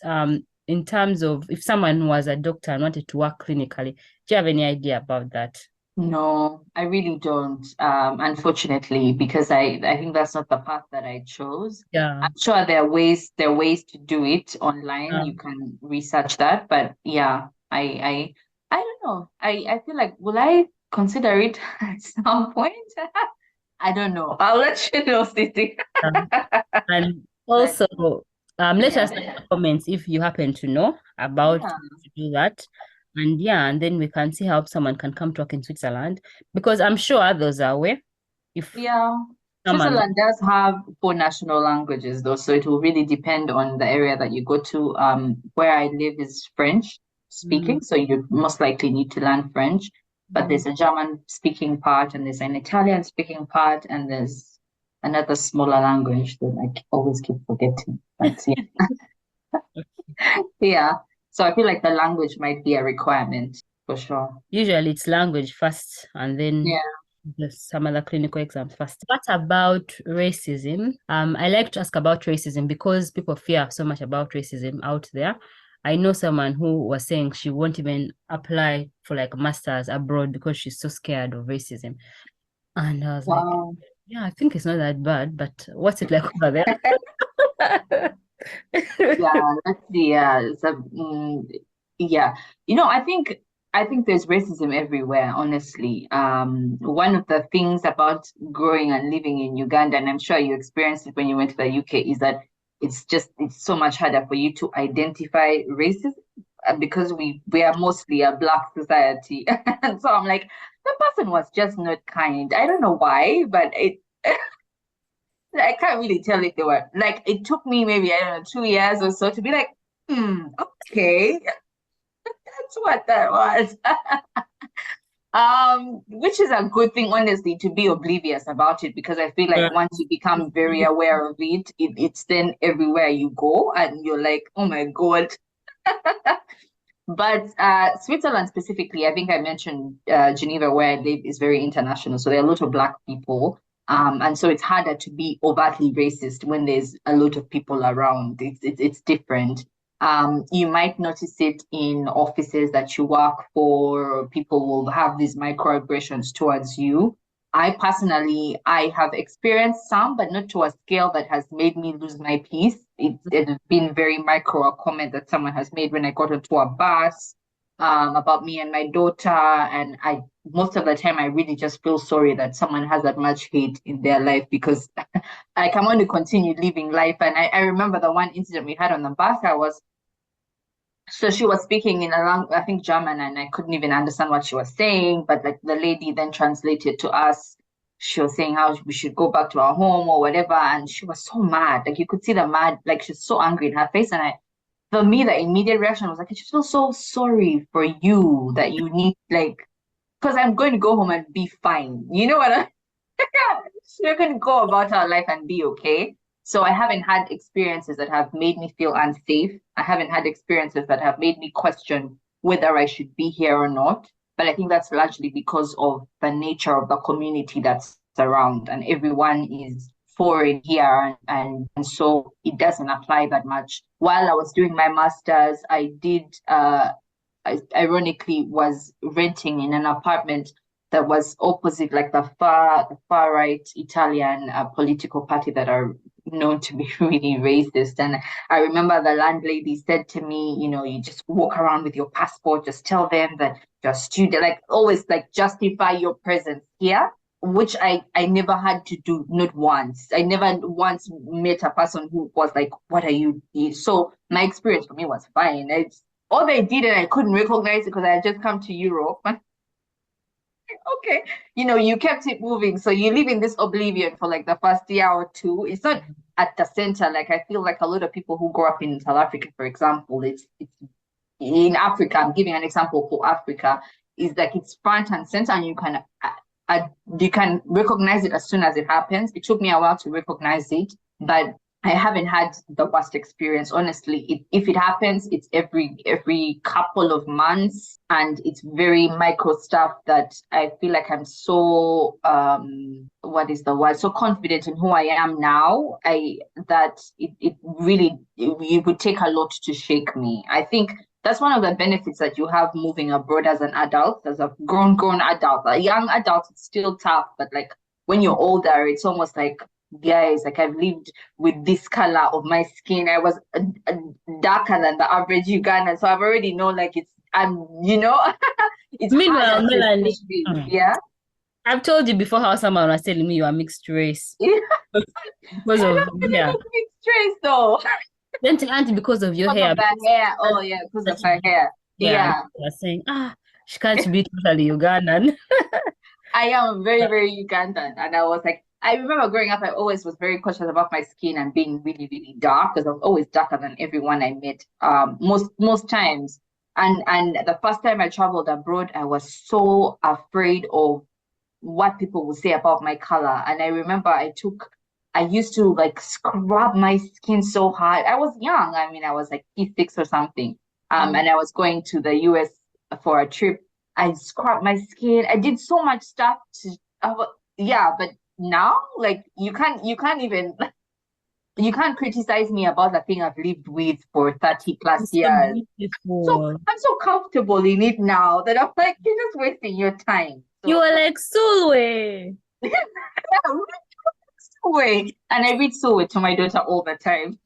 in terms of if someone was a doctor and wanted to work clinically? Do you have any idea about that? No, I really don't, unfortunately, because I think that's not the path that I chose. Yeah. I'm sure there are ways to do it online. You can research that, but yeah, I don't know. I feel like will I consider it at some point? I don't know. I'll let you know, City. Yeah. And But also, let us know in yeah, the comments if you happen to know about yeah. how to do that. And yeah, and then we can see how someone can come to work in Switzerland because I'm sure others are aware. If Yeah, someone, Switzerland does have four national languages though, so it will really depend on the area that you go to. Where I live is French mm, speaking, so you most likely need to learn French. But mm, there's a German speaking part, and there's an Italian speaking part, and there's another smaller language that always keep forgetting. But yeah. So I feel like the language might be a requirement for sure. usually it's language first and then Yeah. some other clinical exams first. What about racism? I like to ask about racism because people fear so much about racism out there. I know someone who was saying she won't even apply for like masters abroad because she's so scared of racism. And I was like, Wow. yeah, I think it's not that bad, but what's it like over there? Yeah, that's the it's a, yeah. I think there's racism everywhere, honestly. One of the things about growing and living in Uganda, and I'm sure you experienced it when you went to the UK, is that it's so much harder for you to identify racism because we are mostly a black society. And so I'm like, the person was just not kind. I don't know why, but it I can't really tell if they were like it took me maybe I don't know 2 years or so to be like, okay, that's what that was. Which is a good thing, honestly, to be oblivious about it because I feel like Yeah. once you become very aware of it's then everywhere you go and you're like, oh my God. But Switzerland specifically, I think I mentioned Geneva, where I live, is very international. So there are a lot of Black people. And so it's harder to be overtly racist when there's a lot of people around. It's different. You might notice it in offices that you work for. People will have these microaggressions towards you. I have experienced some, but not to a scale that has made me lose my peace. It has been very micro, a comment that someone has made when I got onto a bus. about me and my daughter. And most of the time, I really just feel sorry that someone has that much hate in their life, because like, I want to continue living life. And I remember the one incident we had on the bus. So she was speaking in I think German, and I couldn't even understand what she was saying. But like the lady then translated to us. She was saying how we should go back to our home or whatever, and she was so mad. Like you could see the mad, like she's so angry in her face. And for me, the immediate reaction was like, I just feel so sorry for you that you need, like, because I'm going to go home and be fine. You know what I She can go about her life and be okay. So I haven't had experiences that have made me feel unsafe. I haven't had experiences that have made me question whether I should be here or not. But I think that's largely because of the nature of the community that's around, and everyone is foreign here, and so it doesn't apply that much. While I was doing my master's, I ironically was renting in an apartment that was opposite, like the far right Italian political party that are known to be really racist. And I remember the landlady said to me, you just walk around with your passport, just tell them that you're a student, like always like justify your presence here, which I never had to do, not once. I never once met a person who was like, what are you? So my experience for me was fine. All they did, and I couldn't recognize it because I had just come to Europe. Okay, you kept it moving. So you live in this oblivion for like the first year or two. It's not at the center. Like I feel like a lot of people who grow up in South Africa, for example, it's in Africa. I'm giving an example for Africa. Is like it's front and center, and you can recognize it as soon as it happens. It took me a while to recognize it, but I haven't had the worst experience, honestly. If it happens, it's every couple of months, and it's very micro stuff that I feel like I'm so what is the word? So confident in who I am now. That it really it would take a lot to shake me. I think that's one of the benefits that you have moving abroad as an adult, as a grown adult. A young adult, it's still tough, but like when you're older, it's almost like, guys, like I've lived with this color of my skin. I was darker than the average Ugandan, so I've already known like it's Meanwhile, harder to Melanie, push me. Yeah. I've told you before how someone was telling me you are mixed race because I of don't think hair. it's mixed race though. Then to auntie because of your Because hair. of the hair. Oh yeah, because of her hair. Yeah, and Yeah. people are saying, she can't be totally Ugandan. I am very, very Ugandan. And I was like, I remember growing up, I always was very cautious about my skin and being really, really dark, because I was always darker than everyone I met, most times. And the first time I traveled abroad, I was so afraid of what people would say about my color. And I remember I used to like scrub my skin so hard. I was young. I mean, I was like P6 or something. And I was going to the US for a trip. I scrubbed my skin. I did so much stuff yeah, but now like you can't criticize me about the thing I've lived with for 30 plus It's so years. So beautiful. I'm so comfortable in it now that I'm like, you're just wasting your time. You So are like Sulwe. yeah, Suwe. And I read Suwe to my daughter all the time.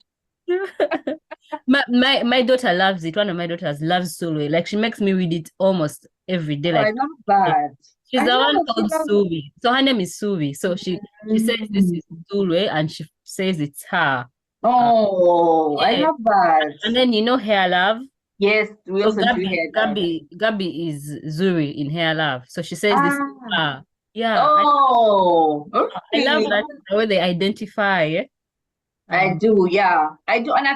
My daughter loves it. One of my daughters loves Sulwe. Like she makes me read it almost every day. Oh, I Like love that. she's I the love one that she called loves Suvi. So her name is Suvi. So she says this it. is Sulwe and she says it's her. Uh, Oh, I yeah. love that. And then Hair Love. Yes, we So also do hear that. Gabi is Zuri in Hair Love. So she says this is Ah, her. Yeah, oh, I love okay. that the way they identify. I Um, do, yeah. I do, and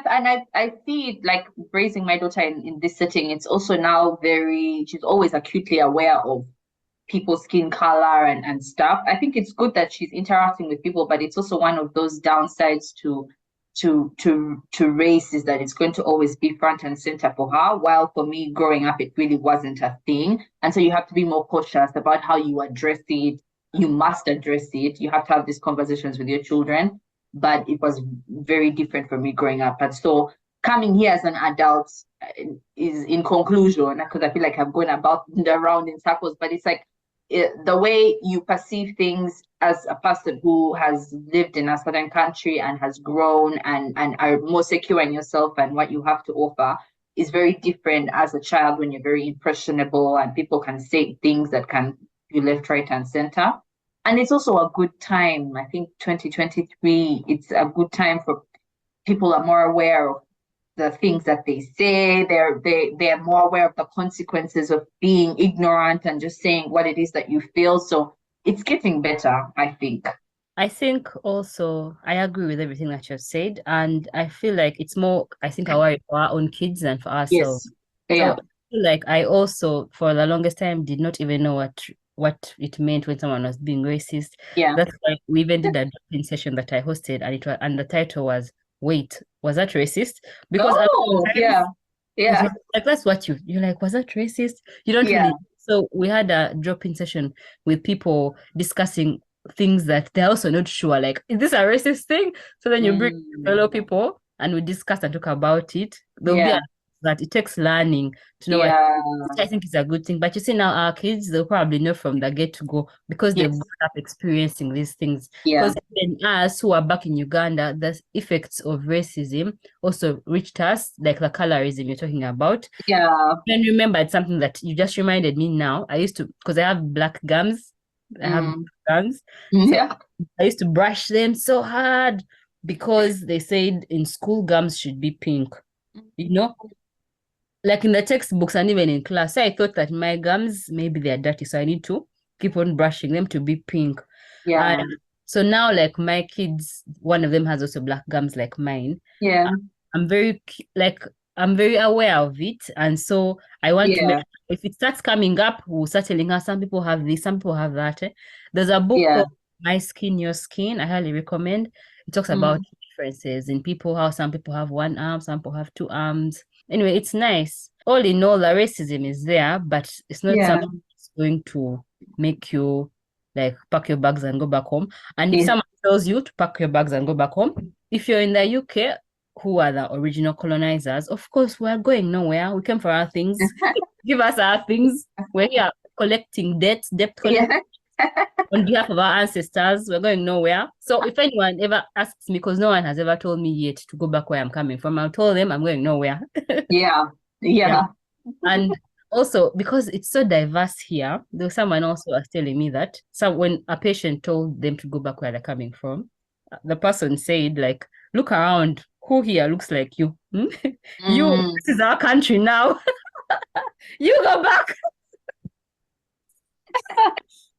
I see it like raising my daughter in this setting. It's also now she's always acutely aware of people's skin color and stuff. I think it's good that she's interacting with people, but it's also one of those downsides to race, is that it's going to always be front and center for her. While for me, growing up, it really wasn't a thing. And so you have to be more cautious about how you address it. You must address it. You have to have these conversations with your children. But it was very different for me growing up. And so coming here as an adult is, in conclusion, because I feel like I've gone about around in circles, but it's like the way you perceive things as a person who has lived in a certain country and has grown and are more secure in yourself and what you have to offer is very different as a child when you're very impressionable and people can say things that can be left, right, and center. And it's also a good time. I think 2023, it's a good time for people are more aware of the things that they say. They're more aware of the consequences of being ignorant and just saying what it is that you feel. So it's getting better, I think. I think also I agree with everything that you've said, and I feel like it's more, I think, I worry for our own kids than for ourselves. Yes. So Yeah. I feel like I also, for the longest time, did not even know what it meant when someone was being racist. Yeah. That's why we even did a drop-in session that I hosted, and the title was "Wait, was that racist?" Because a lot of Oh, times yeah. it Yeah. was like that's what you're like, was that racist? You don't Yeah. really. So we had a drop-in session with people discussing things that they're also not sure, like, is this a racist thing? So then you bring Mm. fellow people and we discuss and talk about it. There'll be Yeah. that it takes learning to know what, Yeah. which I think is a good thing. But you see now our kids, they'll probably know from the get to go because they've Yes. grown up experiencing these things. Yeah. Because even us who are back in Uganda, the effects of racism also reached us, like the colorism you're talking about. Yeah. And remember, it's something that you just reminded me now. I used to, because I have black gums. I have Mm. gums. So Yeah. I used to brush them so hard because they said in school gums should be pink, you know, like in the textbooks and even in class. So I thought that my gums, maybe they're dirty, so I need to keep on brushing them to be pink. And Yeah. so now, like my kids, one of them has also black gums like mine. Yeah. I'm very like I'm very aware of it, and so I want to make Yeah. if it starts coming up, we'll start telling her some people have this, some people have that. There's a book Yeah. called My Skin, Your Skin. I highly recommend. It talks about Mm. differences in people, how some people have one arm, some people have two arms. Anyway, it's nice. All in all, the racism is there, but it's not Yeah. something that's going to make you like pack your bags and go back home. And if Yeah. someone tells you to pack your bags and go back home, if you're in the UK, who are the original colonizers, of course, we're going nowhere. We came for our things. Give us our things. We're here collecting debt collection Yeah. on behalf of our ancestors. We're going nowhere. So if anyone ever asks me, because no one has ever told me yet to go back where I'm coming from, I'll tell them I'm going nowhere. Yeah. Yeah. Yeah. And also because it's so diverse here, there was someone also was telling me that when a patient told them to go back where they're coming from, the person said, like, look around, who here looks like you? Hmm? You, Mm. this is our country now. You go back.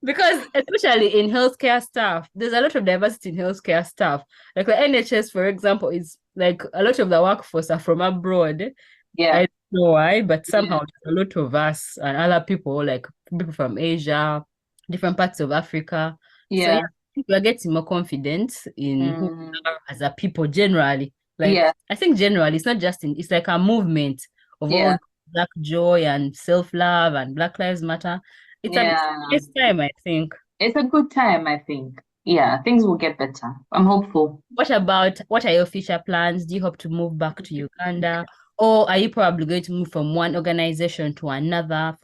Because especially in healthcare staff, there's a lot of diversity in healthcare staff. Like the NHS, for example, is like a lot of the workforce are from abroad. I Yeah. don't know why, but Yeah. somehow there's a lot of us and other people, like people from Asia, different parts of Africa. So yeah, Yeah. people are getting more confident in who Mm. we are as a people generally. Like Yeah. I think generally it's not just it's like a movement of all Yeah. Black joy and self-love and Black Lives Matter. It's a Yeah. nice time, I think. It's a good time, I think. Yeah, things will get better. I'm hopeful. What are your future plans? Do you hope to move back to Uganda? Or are you probably going to move from one organization to another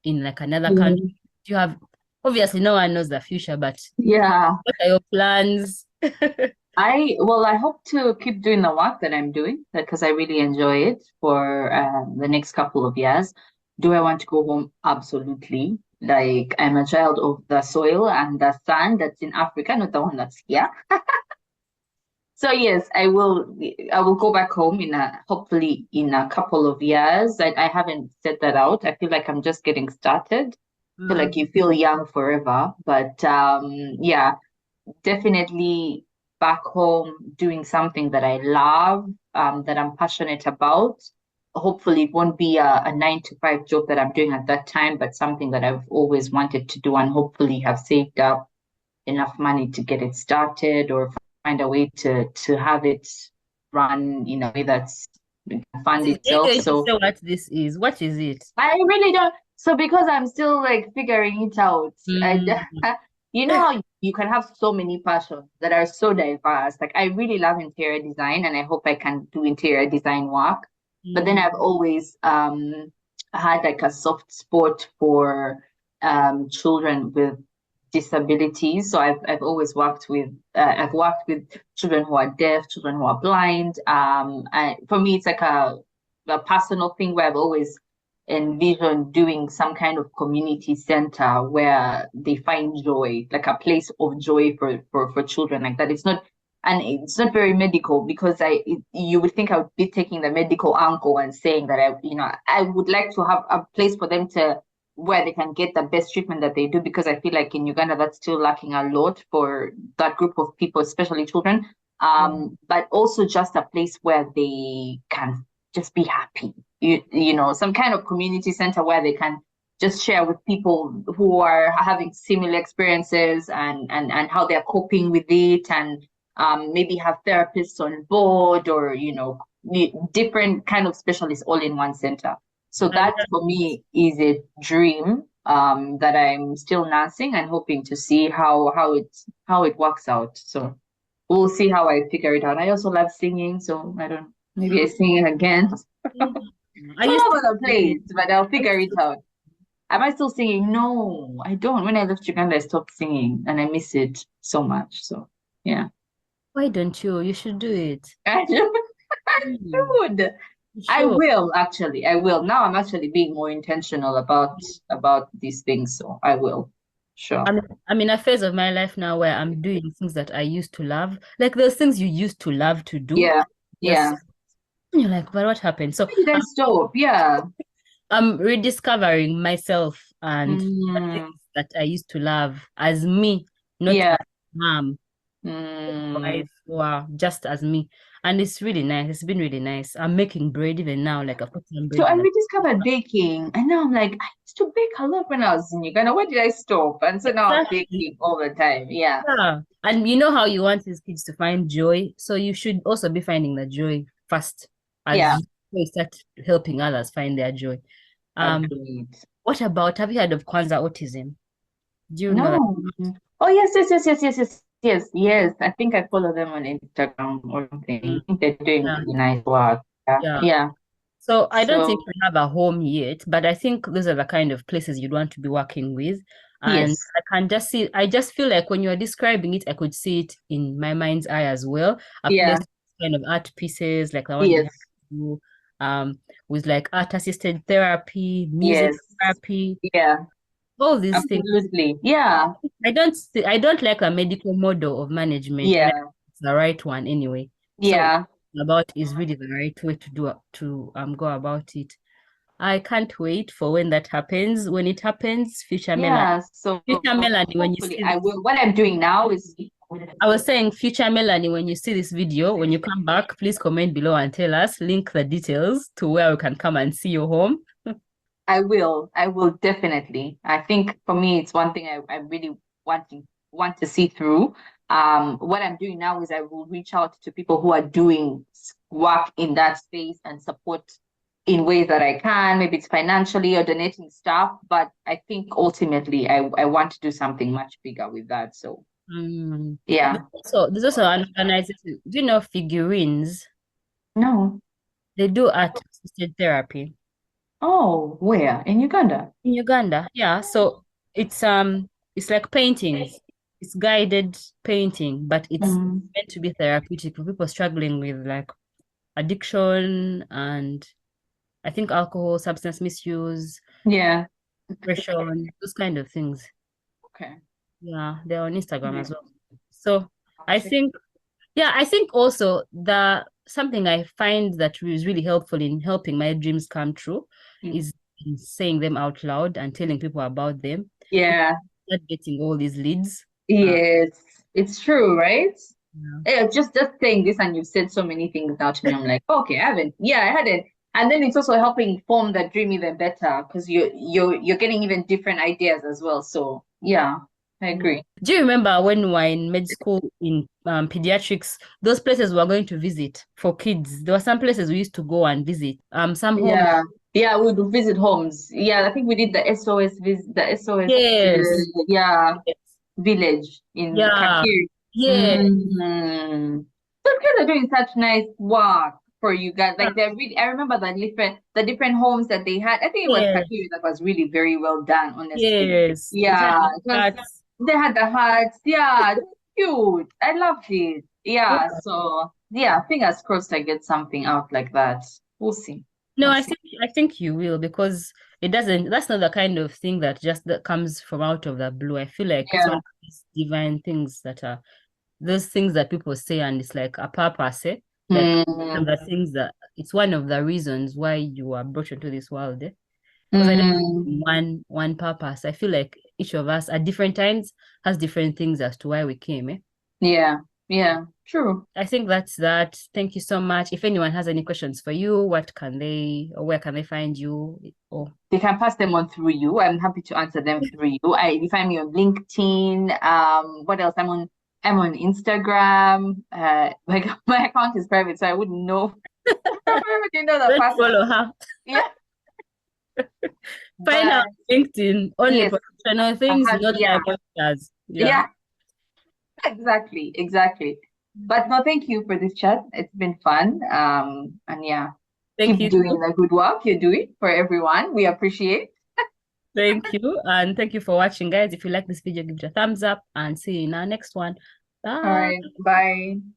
in like another country? Mm. Do you have obviously no one knows the future, but Yeah. what are your plans? I hope to keep doing the work that I'm doing because I really enjoy it for the next couple of years. Do I want to go home? Absolutely. Like I'm a child of the soil and the sun that's in Africa, not the one that's here. So yes, I will. I will go back home in a hopefully in a couple of years. I haven't set that out. I feel like I'm just getting started. I feel like Mm. you feel young forever, but yeah, definitely back home doing something that I love, that I'm passionate about. Hopefully, it won't be a 9 to 5 job that I'm doing at that time, but something that I've always wanted to do and hopefully have saved up enough money to get it started or find a way to have it run in a way that's fund Are you itself. going to So say what this is? What is it? I really don't. So because I'm still like figuring it out, and Mm. you know how you can have so many passions that are so diverse. Like I really love interior design, and I hope I can do interior design work. But then Mm. I've always had like a soft spot for children with disabilities. So I've always worked with I've worked with children who are deaf, children who are blind. And for me, it's like a a personal thing where I've always envisioned doing some kind of community center where they find joy, like a place of joy for children like that. And it's not very medical because you would think I would be taking the medical angle and saying that I would like to have a place for them to where they can get the best treatment that they do, because I feel like in Uganda that's still lacking a lot for that group of people, especially children. But also just a place where they can just be happy. Some kind of community center where they can just share with people who are having similar experiences and how they're coping with it, and maybe have therapists on board, or different kind of specialists all in one center. So I that for me is a dream that I'm still nursing and hoping to see how it works out. So we'll see how I figure it out. I also love singing, so I don't maybe I sing again. I All used over the to place, but I'll figure it out. Am I still singing? No, I don't. When I left Uganda, I stopped singing and I miss it so much. So yeah. Why don't you? You should do it. I Mm, should. I sure. will actually. I will. Now I'm actually being more intentional about these things, so I will. Sure. I'm in a phase of my life now where I'm doing things that I used to love. Like those things you used to love to do. Yeah. Just Yeah. you're like, but what happened? So Why did I stop? Yeah. I'm rediscovering myself and the Mm, things that I used to love as me, not yeah. as mom, Mm. wife, or just as me. And it's really nice. It's been really nice. I'm making bread even now, like I've put some So bread I in the rediscovered baking, and now I'm like, I used to bake a lot when I was in Uganda. Why did I stop? And so now I'm exactly. baking all the time. Yeah. Yeah. And you know how you want these kids to find joy. So you should also be finding the joy first as Yeah. you start helping others find their joy. Um, Agreed. what about, have you heard of Kwanzaa autism? Do you know that? No. Oh, yes, yes, yes, yes, yes, yes, yes, yes. I think I follow them on Instagram or something. Mm, I think they're doing yeah, really nice work. Yeah. yeah. Yeah. So I don't think So, we have a home yet, but I think those are the kind of places you'd want to be working with. And yes. I just feel like when you're describing it, I could see it in my mind's eye as well. A place Yeah. kind of art pieces like the one you have Yes. to, um, with like art assisted therapy, music Yes. therapy, Yeah. all these things. Absolutely. Yeah. I don't like a medical model of management, and I Yeah. think it's the right one anyway. So Yeah. about is really the right way to go about it. I can't wait for when that happens. When it happens, Yeah. So Future Melanie, when you hopefully see I this, will. What I'm doing now is I was saying, future Melanie, when you see this video, when you come back, please comment below and tell us, link the details to where we can come and see your home. I will. I will definitely. I think for me, it's one thing I really want to see through. What I'm doing now is I will reach out to people who are doing work in that space and support in ways that I can. Maybe it's financially or donating stuff, but I think ultimately I want to do something much bigger with that. So Mm. yeah. There's also an organization. Do you know figurines? No. They do art assisted therapy Oh, where? In Uganda? in Uganda. Yeah, so it's it's like paintings. It's guided painting, but it's Mm, meant to be therapeutic for people struggling with like addiction and I think alcohol, substance misuse, yeah. depression, those kind of things. Okay. Yeah, they're on Instagram Yeah. as well. So I think, yeah, I think also the something I find that is really helpful in helping my dreams come true Mm. is in saying them out loud and telling people about them. Because Yeah. not getting all these leads. Yes. It's true, right? Yeah. Yeah, just saying this, and you've said so many things now to me. I'm like, okay, I haven't. Yeah, I hadn't. And then it's also helping form the dream even better because you're getting even different ideas as well. So yeah, I agree. Do you remember when we were in med school in pediatrics, those places we were going to visit for kids? There were some places we used to go and visit. Some homes. Yeah, yeah, we would visit homes. Yeah, I think we did the SOS visit, the SOS, Yes. yeah, Yes. village in Yeah. Kakiri. Yeah. Mm-hmm. Those kids are doing such nice work for you guys. Like they're really, I remember the different homes that they had. I think it was Yes. Kakiri that was really very well done, honestly. Yes. It had Yeah, the it was. cats. They had the huts. Yeah, it was cute. I loved it. Yeah. Yeah, so yeah, fingers crossed I get something out like that. We'll see. No, We'll I see. think you will, because that's not the kind of thing that comes from out of the blue. I feel like it's one Yeah. of these divine things that are those things that people say, and it's like a purpose, eh? Like one of Mm, the things that it's one of the reasons why you are brought into this world, eh? Because I don't mm, one purpose. I feel like each of us at different times has different things as to why we came, eh? yeah. Yeah. True. I think that's that. Thank you so much. If anyone has any questions for you, where can they find you? Oh, They can pass them on through you. I'm happy to answer them through you. You find me on LinkedIn. What else? I'm on Instagram. My account is private, so I wouldn't know. I wouldn't know the don't password. follow her. Yeah, Find but out LinkedIn, only yes, professional I things, have. not Yeah, like youngsters. Yeah. yeah, exactly. But no, thank you for this chat. It's been fun. And yeah, Thank keep you doing too. the good work you're doing for everyone. We appreciate. Thank you. And thank you for watching, guys. If you like this video, give it a thumbs up and see you in our next one. All Bye. right, bye.